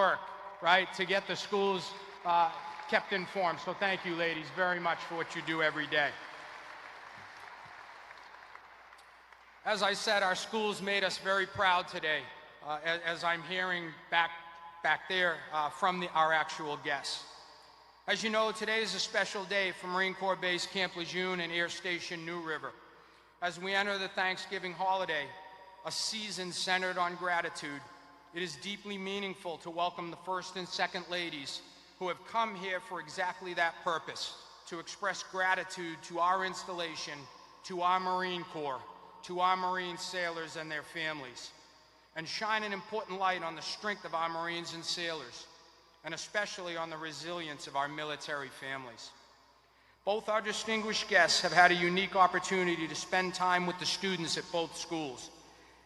work, right, to get the schools kept informed. So thank you, ladies, very much for what you do every day. As I said, our schools made us very proud today, as I'm hearing back there from our actual guests. As you know, today is a special day for Marine Corps Base Camp Lejeune and Air Station New River. As we enter the Thanksgiving holiday, a season centered on gratitude, it is deeply meaningful to welcome the First and Second Ladies who have come here for exactly that purpose, to express gratitude to our installation, to our Marine Corps, to our Marine sailors and their families, and shine an important light on the strength of our Marines and sailors, and especially on the resilience of our military families. Both our distinguished guests have had a unique opportunity to spend time with the students at both schools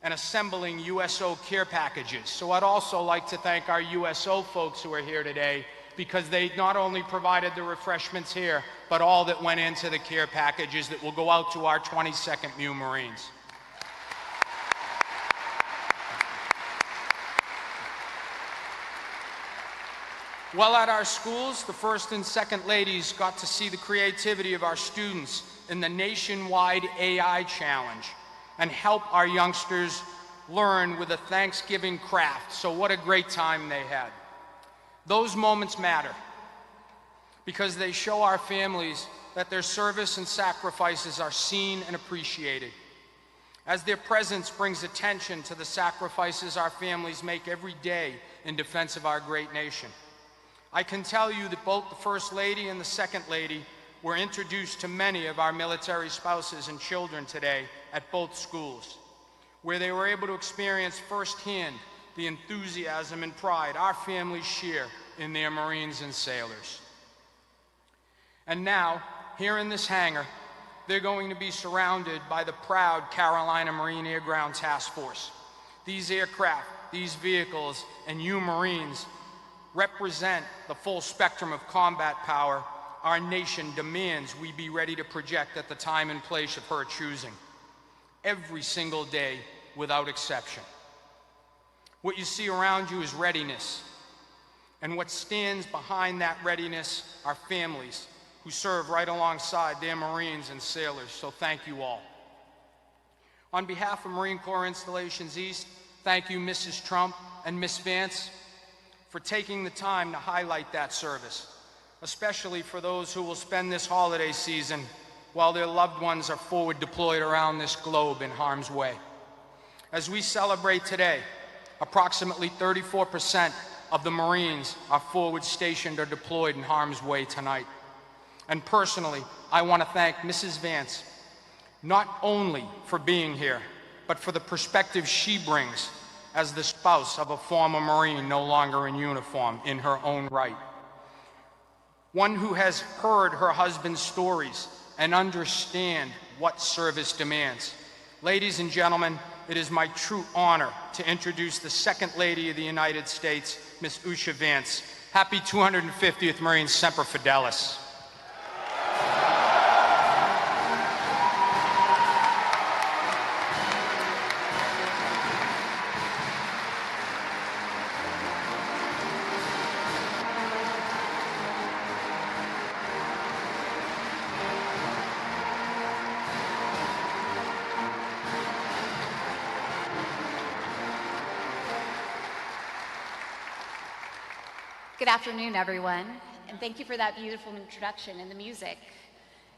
and assembling USO care packages. So I'd also like to thank our USO folks who are here today, because they not only provided the refreshments here, but all that went into the care packages that will go out to our 22nd MEU Marines. While at our schools, the First and Second Ladies got to see the creativity of our students in the nationwide AI challenge and help our youngsters learn with a Thanksgiving craft. So what a great time they had. Those moments matter because they show our families that their service and sacrifices are seen and appreciated, as their presence brings attention to the sacrifices our families make every day in defense of our great nation. I can tell you that both the First Lady and the Second Lady were introduced to many of our military spouses and children today at both schools, where they were able to experience firsthand the enthusiasm and pride our families share in their Marines and sailors. And now, here in this hangar, they're going to be surrounded by the proud Carolina Marine Air Ground Task Force. These aircraft, these vehicles, and you Marines represent the full spectrum of combat power our nation demands we be ready to project at the time and place of her choosing, every single day without exception. What you see around you is readiness, and what stands behind that readiness are families who serve right alongside their Marines and sailors, so thank you all. On behalf of Marine Corps Installations East, thank you Mrs. Trump and Ms. Vance for taking the time to highlight that service, especially for those who will spend this holiday season while their loved ones are forward deployed around this globe in harm's way. As we celebrate today, approximately 34% of the Marines are forward stationed or deployed in harm's way tonight. And personally, I want to thank Mrs. Vance, not only for being here, but for the perspective she brings as the spouse of a former Marine no longer in uniform in her own right. One who has heard her husband's stories and understand what service demands. Ladies and gentlemen, it is my true honor to introduce the Second Lady of the United States, Ms. Usha Vance. Happy 250th Marine Semper Fidelis. Good afternoon, everyone, and thank you for that beautiful introduction and the music.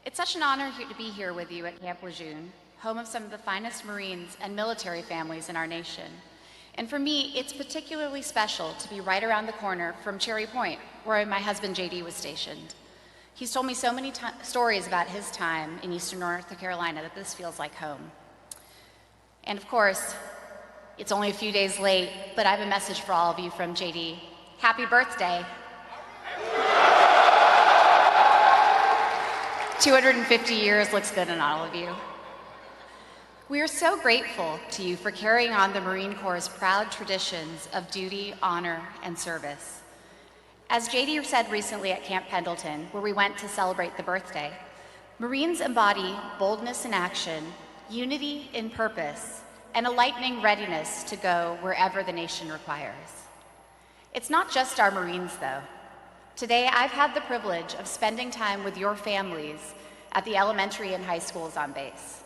It's such an honor to be here with you at Camp Lejeune, home of some of the finest Marines and military families in our nation. And for me, it's particularly special to be right around the corner from Cherry Point, where my husband JD was stationed. He's told me so many stories about his time in Eastern North Carolina that this feels like home. And of course, it's only a few days late, but I have a message for all of you from JD. Happy birthday. 250 years looks good on all of you. We are so grateful to you for carrying on the Marine Corps' proud traditions of duty, honor, and service. As JD said recently at Camp Pendleton, where we went to celebrate the birthday, Marines embody boldness in action, unity in purpose, and a lightning readiness to go wherever the nation requires. It's not just our Marines, though. Today, I've had the privilege of spending time with your families at the elementary and high schools on base.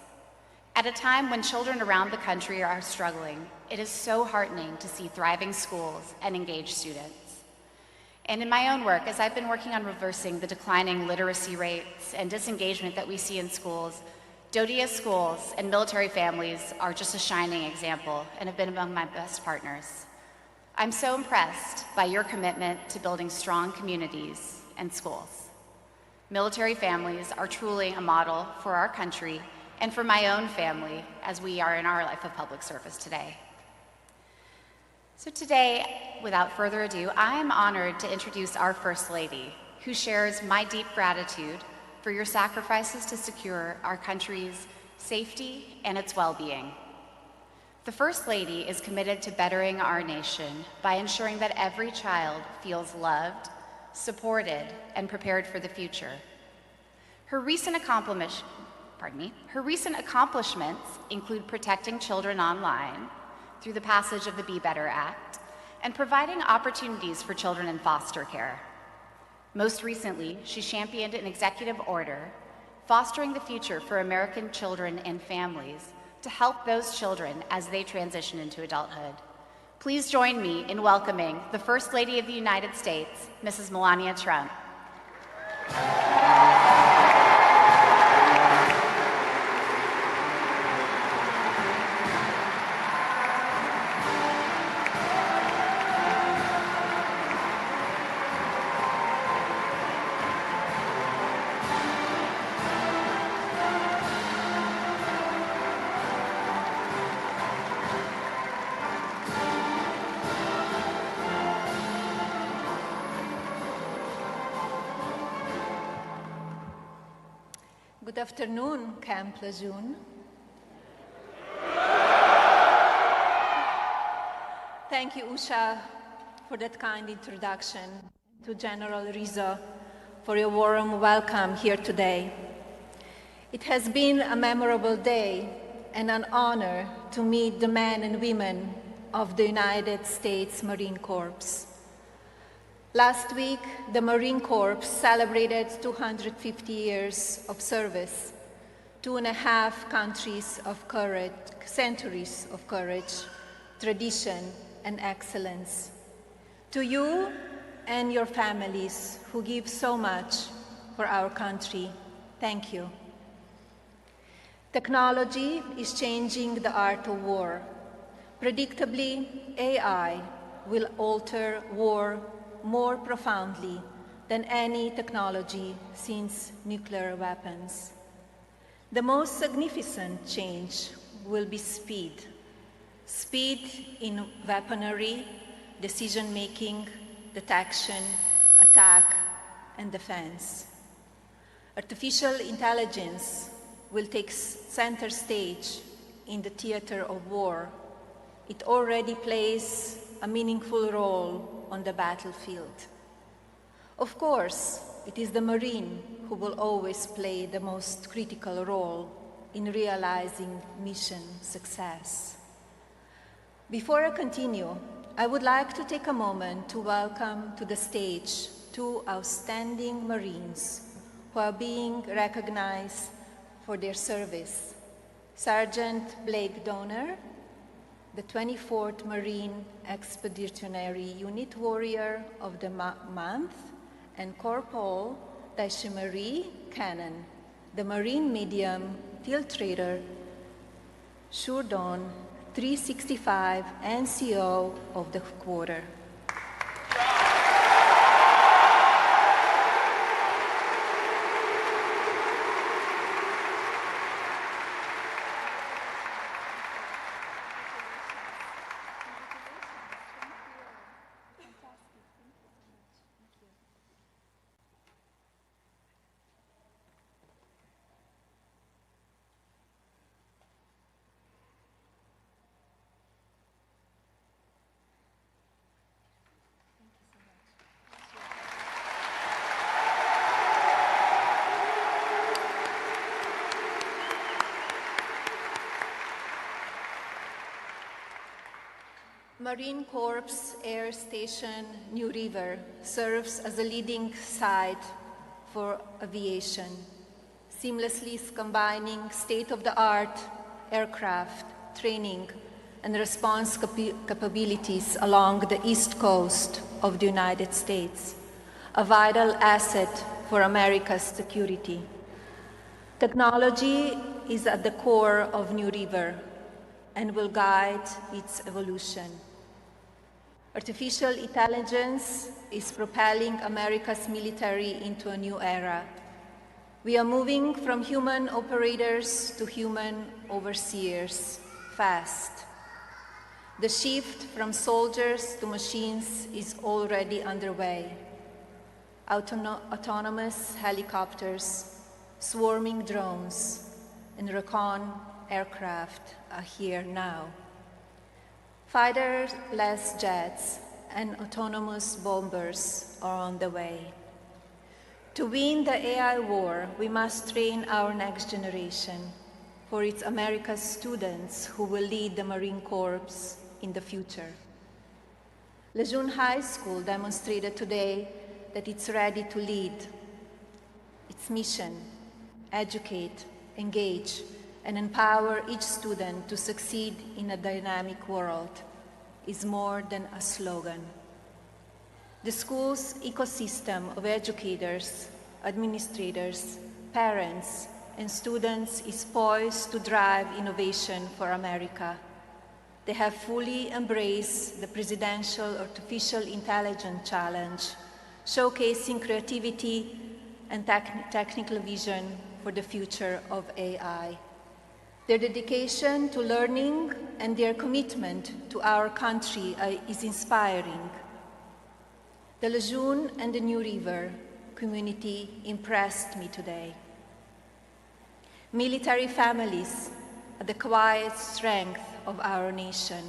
At a time when children around the country are struggling, it is so heartening to see thriving schools and engaged students. And in my own work, as I've been working on reversing the declining literacy rates and disengagement that we see in schools, DoDEA schools and military families are just a shining example and have been among my best partners. I'm so impressed by your commitment to building strong communities and schools. Military families are truly a model for our country and for my own family as we are in our life of public service today. So today, without further ado, I am honored to introduce our First Lady, who shares my deep gratitude for your sacrifices to secure our country's safety and its well-being. The First Lady is committed to bettering our nation by ensuring that every child feels loved, supported, and prepared for the future. Her recent accomplishments include protecting children online through the passage of the Be Better Act and providing opportunities for children in foster care. Most recently, she championed an executive order fostering the future for American children and families to help those children as they transition into adulthood. Please join me in welcoming the First Lady of the United States, Mrs. Melania Trump. Good afternoon, Camp Lejeune. Thank you, Usha, for that kind introduction, to General Rizzo for your warm welcome here today. It has been a memorable day and an honor to meet the men and women of the United States Marine Corps. Last week, the Marine Corps celebrated 250 years of service, 2.5 centuries of courage, tradition, and excellence. To you and your families who give so much for our country, thank you. Technology is changing the art of war. Predictably, AI will alter war more profoundly than any technology since nuclear weapons. The most significant change will be speed. Speed in weaponry, decision-making, detection, attack, and defense. Artificial intelligence will take center stage in the theater of war. It already plays a meaningful role on the battlefield. Of course, it is the Marine who will always play the most critical role in realizing mission success. Before I continue, I would like to take a moment to welcome to the stage 2 outstanding Marines who are being recognized for their service. Sergeant Blake Donner, the 24th Marine Expeditionary Unit Warrior of the Month, and Corporal Daishimari Cannon, the Marine Medium Filtrator Shurdon 365 NCO of the quarter. Marine Corps Air Station New River serves as a leading site for aviation, seamlessly combining state-of-the-art aircraft training and response capabilities along the East Coast of the United States, a vital asset for America's security. Technology is at the core of New River and will guide its evolution. Artificial intelligence is propelling America's military into a new era. We are moving from human operators to human overseers fast. The shift from soldiers to machines is already underway. Autonomous helicopters, swarming drones, and recon aircraft are here now. Fighter-less jets and autonomous bombers are on the way. To win the AI war, we must train our next generation, for it's America's students who will lead the Marine Corps in the future. Lejeune High School demonstrated today that it's ready to lead. Its mission: educate, engage, and empower each student to succeed in a dynamic world, is more than a slogan. The school's ecosystem of educators, administrators, parents, and students is poised to drive innovation for America. They have fully embraced the Presidential Artificial Intelligence Challenge, showcasing creativity and technical vision for the future of AI. Their dedication to learning and their commitment to our country is inspiring. The Lejeune and the New River community impressed me today. Military families are the quiet strength of our nation.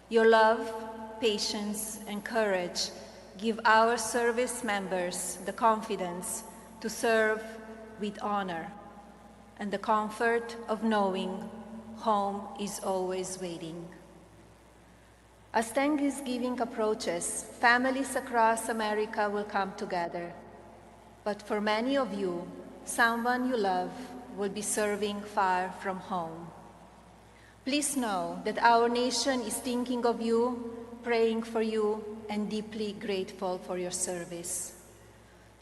Your love, patience, and courage give our service members the confidence to serve with honor and the comfort of knowing home is always waiting. As Thanksgiving approaches, families across America will come together. But for many of you, someone you love will be serving far from home. Please know that our nation is thinking of you, praying for you, and deeply grateful for your service.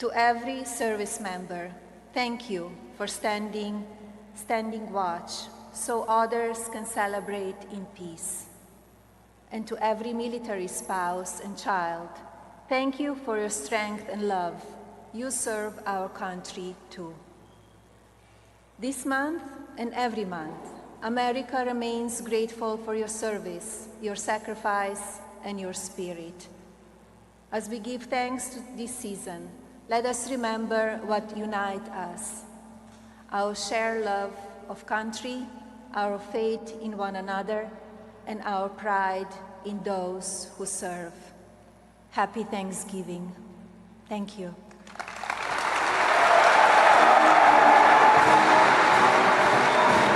To every service member, thank you for standing watch so others can celebrate in peace. And to every military spouse and child, thank you for your strength and love. You serve our country too. This month and every month, America remains grateful for your service, your sacrifice, and your spirit. As we give thanks to this season, let us remember what unites us: our shared love of country, our faith in one another, and our pride in those who serve. Happy Thanksgiving. Thank you.